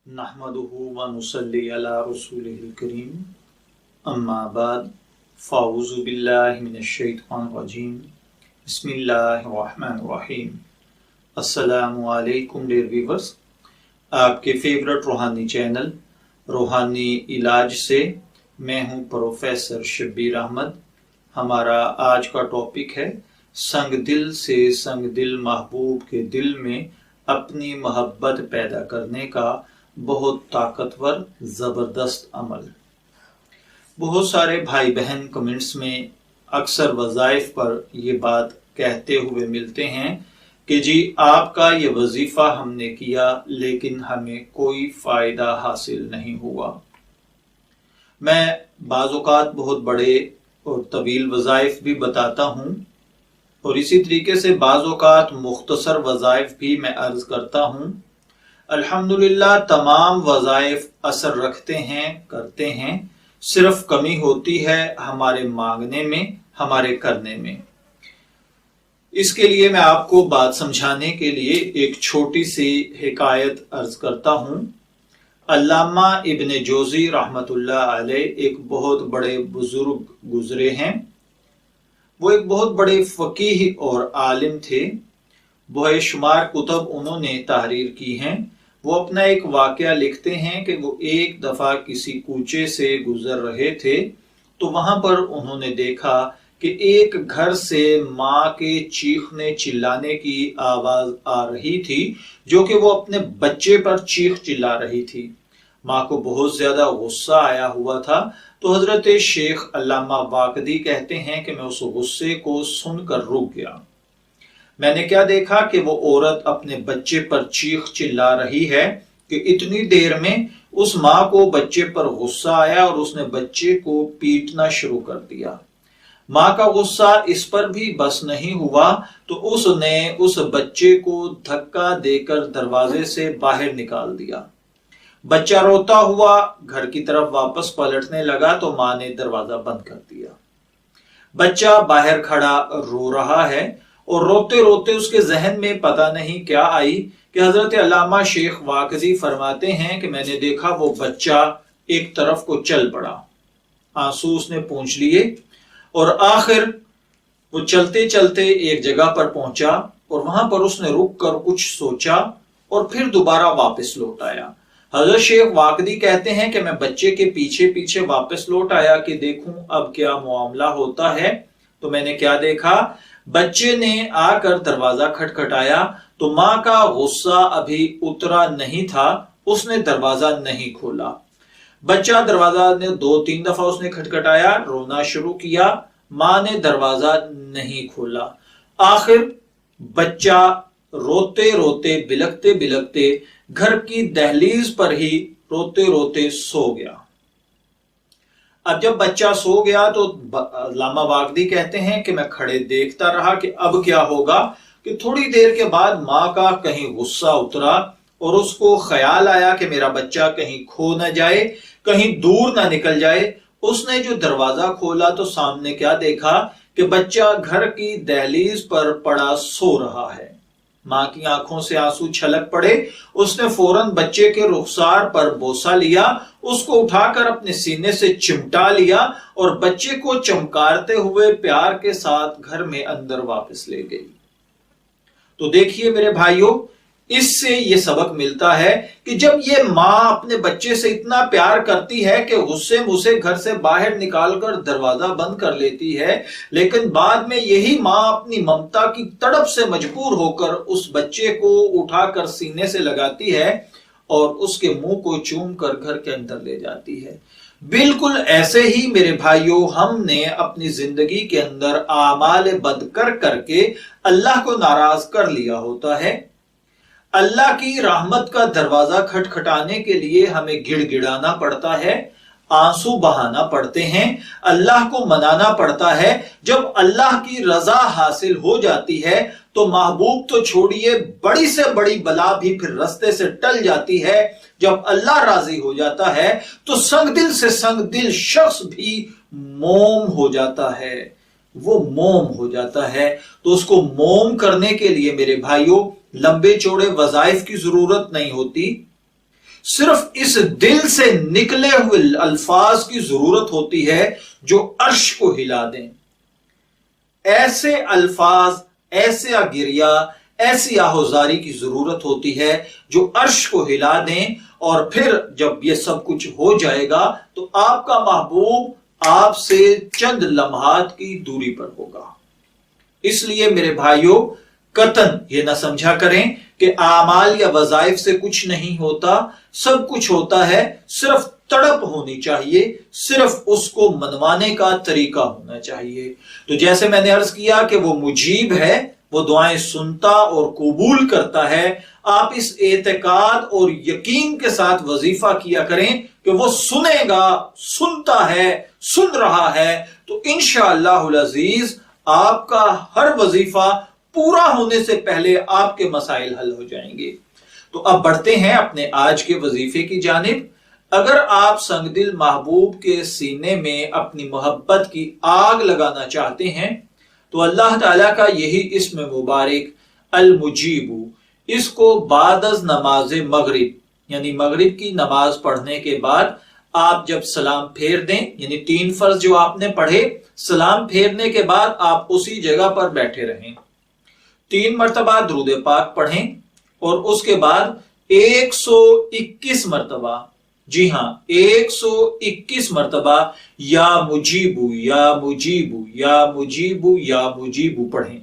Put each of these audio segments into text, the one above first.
नहमदुहु व नुसल्ली अला रसूलिहिल करीम अम्मा बाद फ़ाऊज़ु बिल्लाहि मिनश शैतानिर रजीम बिस्मिल्लाहिर रहमानिर रहीम। अस्सलामु अलैकुम डियर व्यूअर्स, आपके फेवरेट रूहानी चैनल रूहानी इलाज से मैं हूं प्रोफेसर शब्बीर अहमद। हमारा आज का टॉपिक है संग दिल से संग दिल महबूब के दिल में अपनी मोहब्बत पैदा करने का बहुत ताकतवर ज़बरदस्त अमल। बहुत सारे भाई बहन कमेंट्स में अक्सर वज़ाइफ पर ये बात कहते हुए मिलते हैं कि जी आपका ये वजीफ़ा हमने किया लेकिन हमें कोई फ़ायदा हासिल नहीं हुआ। मैं बाज़-औक़ात बहुत बड़े और तवील वज़ाइफ भी बताता हूँ और इसी तरीके से बाज़-औक़ात मुख्तसर वज़ाइफ भी मैं अर्ज़ करता हूँ। अल्हम्दुलिल्लाह तमाम वज़ाइफ असर रखते हैं, करते हैं, सिर्फ कमी होती है हमारे मांगने में, हमारे करने में। इसके लिए मैं आपको बात समझाने के लिए एक छोटी सी हिकायत अर्ज करता हूँ। अल्लामा इब्न जोज़ी रहमतुल्लाह अलैह एक बहुत बड़े बुजुर्ग गुजरे हैं। वो एक बहुत बड़े फ़कीह और आलिम थे। बेशुमार कुतुब उन्होंने तहरीर की हैं। वो अपना एक वाक़या लिखते हैं कि वो एक दफ़ा किसी कूचे से गुजर रहे थे तो वहां पर उन्होंने देखा कि एक घर से माँ के चीखने चिल्लाने की आवाज आ रही थी, जो कि वो अपने बच्चे पर चीख चिल्ला रही थी। माँ को बहुत ज्यादा गुस्सा आया हुआ था तो हजरत शेख अल्लामा वाकदी कहते हैं कि मैं उस गुस्से को सुनकर रुक गया। मैंने क्या देखा कि वो औरत अपने बच्चे पर चीख चिल्ला रही है कि इतनी देर में उस माँ को बच्चे पर गुस्सा आया और उसने बच्चे को पीटना शुरू कर दिया। माँ का गुस्सा इस पर भी बस नहीं हुआ तो उसने उस बच्चे को धक्का देकर दरवाजे से बाहर निकाल दिया। बच्चा रोता हुआ घर की तरफ वापस पलटने लगा तो माँ ने दरवाजा बंद कर दिया। बच्चा बाहर खड़ा रो रहा है और रोते रोते उसके जहन में पता नहीं क्या आई कि हजरत अल्लामा शेख वाकजी फरमाते हैं कि मैंने देखा वो बच्चा एक तरफ को चल पड़ा। आंसू उसने पूंछ लिए और आखिर वो चलते चलते एक जगह पर पहुंचा और वहां पर उसने रुक कर कुछ सोचा और फिर दोबारा वापस लौट आया। हजरत शेख वाकदी कहते हैं कि मैं बच्चे के पीछे पीछे वापस लौट आया कि देखूं अब क्या मामला होता है। तो मैंने क्या देखा, बच्चे ने आकर दरवाजा खटखटाया तो माँ का गुस्सा अभी उतरा नहीं था, उसने दरवाजा नहीं खोला। बच्चा दरवाजा ने 2-3 दफा उसने खटखटाया, रोना शुरू किया, माँ ने दरवाजा नहीं खोला। आखिर बच्चा रोते रोते बिलखते बिलखते घर की दहलीज पर ही रोते रोते सो गया। अब जब बच्चा सो गया तो अल्लामा वाकदी कहते हैं कि मैं खड़े देखता रहा कि अब क्या होगा। कि थोड़ी देर के बाद माँ का कहीं गुस्सा उतरा और उसको ख्याल आया कि मेरा बच्चा कहीं खो न जाए, कहीं दूर ना निकल जाए। उसने जो दरवाजा खोला तो सामने क्या देखा कि बच्चा घर की दहलीज पर पड़ा सो रहा है। माँ की आंखों से आंसू छलक पड़े। उसने फौरन बच्चे के रुखसार पर बोसा लिया, उसको उठाकर अपने सीने से चिमटा लिया और बच्चे को चमकारते हुए प्यार के साथ घर में अंदर वापस ले गई। तो देखिए मेरे भाइयों, इससे ये सबक मिलता है कि जब ये माँ अपने बच्चे से इतना प्यार करती है कि गुस्से मुझसे घर से बाहर निकालकर दरवाजा बंद कर लेती है, लेकिन बाद में यही माँ अपनी ममता की तड़प से मजबूर होकर उस बच्चे को उठाकर सीने से लगाती है और उसके मुंह को चूम कर घर के अंदर ले जाती है। बिल्कुल ऐसे ही मेरे भाइयों, हमने अपनी जिंदगी के अंदर आमाल बद करके अल्लाह को नाराज कर लिया होता है। अल्लाह की रहमत का दरवाजा खटखटाने के लिए हमें गिड़गिड़ाना पड़ता है, आंसू बहाना पड़ते हैं, अल्लाह को मनाना पड़ता है। जब अल्लाह की रजा हासिल हो जाती है तो महबूब तो छोड़िए, बड़ी से बड़ी बला भी फिर रास्ते से टल जाती है। जब अल्लाह राजी हो जाता है तो संग दिल से संग दिल शख्स भी मोम हो जाता है, वो मोम हो जाता है। तो उसको मोम करने के लिए मेरे भाइयों लंबे चौड़े वज़ाइफ की जरूरत नहीं होती, صرف اس دل سے نکلے ہوئے الفاظ کی ضرورت ہوتی ہے جو عرش کو ہلا دیں۔ ایسے الفاظ، ایسا گریہ، ایسی آہوزاری کی ضرورت ہوتی ہے جو عرش کو ہلا دیں، اور پھر جب یہ سب کچھ ہو جائے گا تو آپ کا محبوب آپ سے چند لمحات کی دوری پر ہوگا۔ اس لیے میرے بھائیوں، قطعاً یہ نہ سمجھا کریں کہ اعمال یا وظائف سے کچھ نہیں ہوتا، سب کچھ ہوتا ہے، صرف تڑپ ہونی چاہیے، صرف اس کو منوانے کا طریقہ ہونا چاہیے۔ تو جیسے میں نے عرض کیا کہ وہ مجیب ہے، وہ دعائیں سنتا اور قبول کرتا ہے، آپ اس اعتقاد اور یقین کے ساتھ وظیفہ کیا کریں کہ وہ سنے گا، سنتا ہے، سن رہا ہے، تو انشاءاللہ العزیز آپ کا ہر وظیفہ پورا ہونے سے پہلے آپ کے مسائل حل ہو جائیں گے۔ تو اب بڑھتے ہیں اپنے آج کے وظیفے کی جانب۔ اگر آپ سنگ دل محبوب کے سینے میں اپنی محبت کی آگ لگانا چاہتے ہیں تو اللہ تعالیٰ کا یہی اسم مبارک المجیب، اس کو بعد از نماز مغرب یعنی مغرب کی نماز پڑھنے کے بعد آپ جب سلام پھیر دیں، یعنی 3 فرض جو آپ نے پڑھے، سلام پھیرنے کے بعد آپ اسی جگہ پر بیٹھے رہیں، 3 مرتبہ درود پاک پڑھیں، اور اس کے بعد 121 مرتبہ، جی ہاں 121 مرتبہ یا مجیبو یا مجیبو یا مجیبو یا مجیبو پڑھیں۔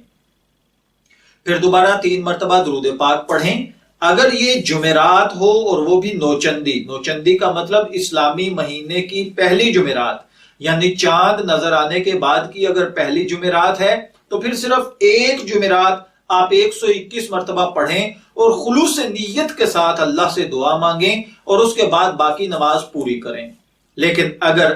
پھر دوبارہ 3 مرتبہ درود پاک پڑھیں۔ اگر یہ جمعرات ہو اور وہ بھی نوچندی کا مطلب اسلامی مہینے کی پہلی جمعرات، یعنی چاند نظر آنے کے بعد کی اگر پہلی جمعرات ہے تو پھر صرف ایک جمعرات آپ 121 مرتبہ پڑھیں اور خلوص نیت کے ساتھ اللہ سے دعا مانگیں، اور اس کے بعد باقی نماز پوری کریں۔ لیکن اگر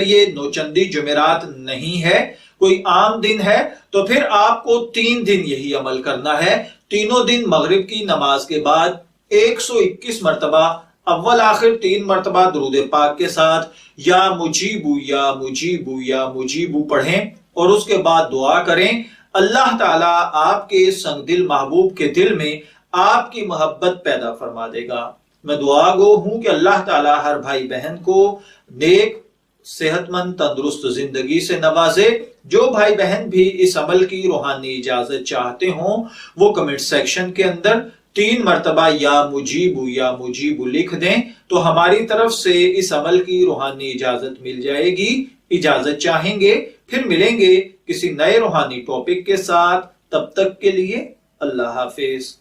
یہ نوچندی جمعرات نہیں ہے، کوئی عام دن ہے، تو پھر آپ کو 3 دن یہی عمل کرنا ہے۔ تینوں دن مغرب کی نماز کے بعد 121 مرتبہ اول آخر 3 مرتبہ درود پاک کے ساتھ یا مجیبو یا مجیبو یا مجیبو پڑھیں، اور اس کے بعد دعا کریں۔ اللہ تعالیٰ آپ کے سنگ دل محبوب کے دل میں آپ کی محبت پیدا فرما دے گا۔ میں دعا گو ہوں کہ اللہ تعالیٰ ہر بھائی بہن کو نیک، صحت مند، تندرست زندگی سے نوازے۔ جو بھائی بہن بھی اس عمل کی روحانی اجازت چاہتے ہوں وہ کمنٹ سیکشن کے اندر 3 مرتبہ یا مجیبو لکھ دیں، تو ہماری طرف سے اس عمل کی روحانی اجازت مل جائے گی۔ اجازت چاہیں گے، پھر ملیں گے کسی نئے روحانی ٹاپک کے ساتھ، تب تک کے لیے اللہ حافظ۔